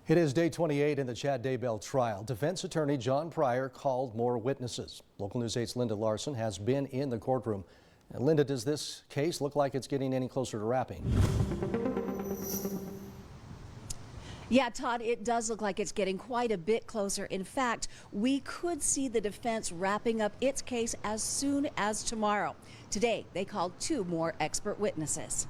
It is day 28 in the Chad Daybell trial. Defense attorney John Pryor called more witnesses. Local News 8's Linda Larson has been in the courtroom. And Linda, does this case look like it's getting any closer to wrapping? Yeah, Todd, it does look like it's getting quite a bit closer. In fact, we could see the defense wrapping up its case as soon as tomorrow. Today, they called 2 more expert witnesses.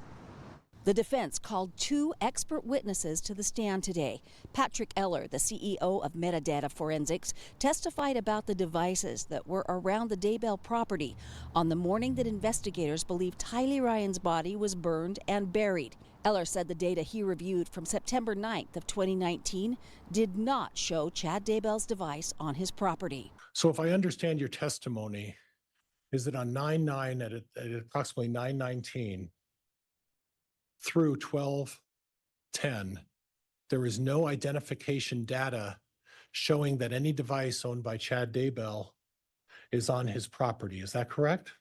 The defense called 2 expert witnesses to the stand today. Patrick Eller, the CEO of Metadata Forensics, testified about the devices that were around the Daybell property on the morning that investigators believe Tylee Ryan's body was burned and buried. Eller said the data he reviewed from September 9th of 2019 did not show Chad Daybell's device on his property. So if I understand your testimony, is that on 9/9 at approximately 9:19, through 12:10, there is no identification data showing that any device owned by Chad Daybell is on his property. Is that correct?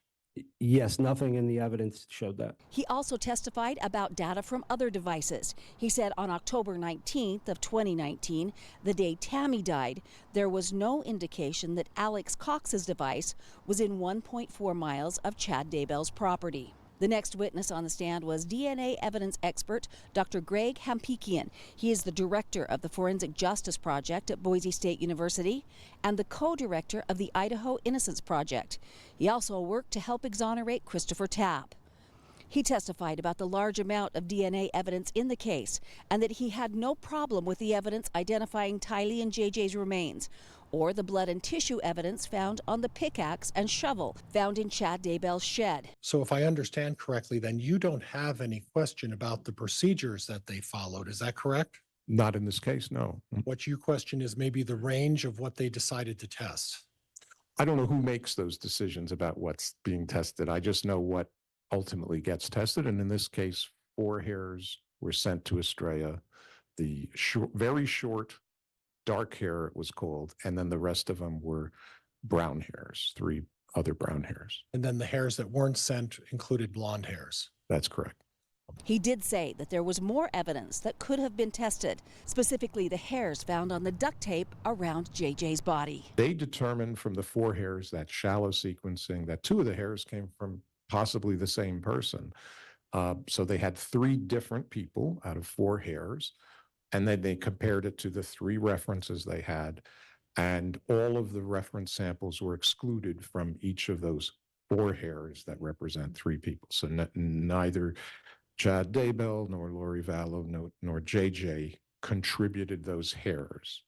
Yes, nothing in the evidence showed that. He also testified about data from other devices. He said on October 19th of 2019, the day Tammy died, there was no indication that Alex Cox's device was in 1.4 miles of Chad Daybell's property. The next witness on the stand was DNA evidence expert Dr. Greg Hampikian. He is the director of the Forensic Justice Project at Boise State University and the co-director of the Idaho Innocence Project. He also worked to help exonerate Christopher Tapp. He testified about the large amount of DNA evidence in the case and that he had no problem with the evidence identifying Tylee and JJ's remains or the blood and tissue evidence found on the pickaxe and shovel found in Chad Daybell's shed. So if I understand correctly, then you don't have any question about the procedures that they followed. Is that correct? Not in this case, no. What you question is maybe the range of what they decided to test. I don't know who makes those decisions about what's being tested. I just know what ultimately gets tested. And in this case, 4 hairs were sent to Estrella. The very short, dark hair it was called, and then the rest of them were brown hairs, 3 other brown hairs. And then the hairs that weren't sent included blonde hairs. That's correct. He did say that there was more evidence that could have been tested, specifically the hairs found on the duct tape around JJ's body. They determined from the 4 hairs, that shallow sequencing, that 2 of the hairs came from possibly the same person. So they had 3 different people out of 4 hairs. And then they compared it to the 3 references they had, and all of the reference samples were excluded from each of those 4 hairs that represent 3 people. So neither Chad Daybell nor Lori Vallow nor JJ contributed those hairs.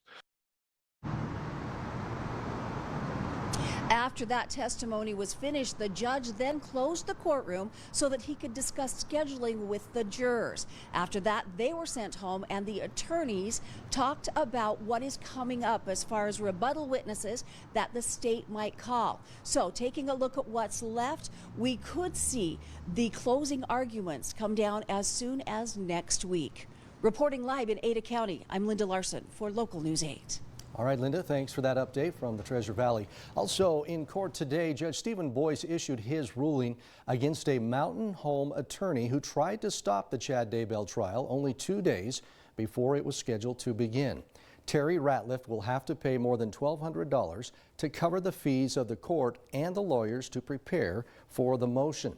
After that testimony was finished, the judge then closed the courtroom so that he could discuss scheduling with the jurors. After that, they were sent home and the attorneys talked about what is coming up as far as rebuttal witnesses that the state might call. So taking a look at what's left, we could see the closing arguments come down as soon as next week. Reporting live in Ada County, I'm Linda Larson for Local News 8. All right, Linda, thanks for that update from the Treasure Valley. Also in court today, Judge Stephen Boyce issued his ruling against a Mountain Home attorney who tried to stop the Chad Daybell trial only 2 days before it was scheduled to begin. Terry Ratliff will have to pay more than $1,200 to cover the fees of the court and the lawyers to prepare for the motion.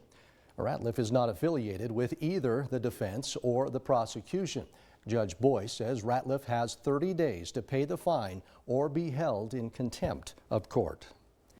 Ratliff is not affiliated with either the defense or the prosecution. Judge Boyce says Ratliff has 30 days to pay the fine or be held in contempt of court.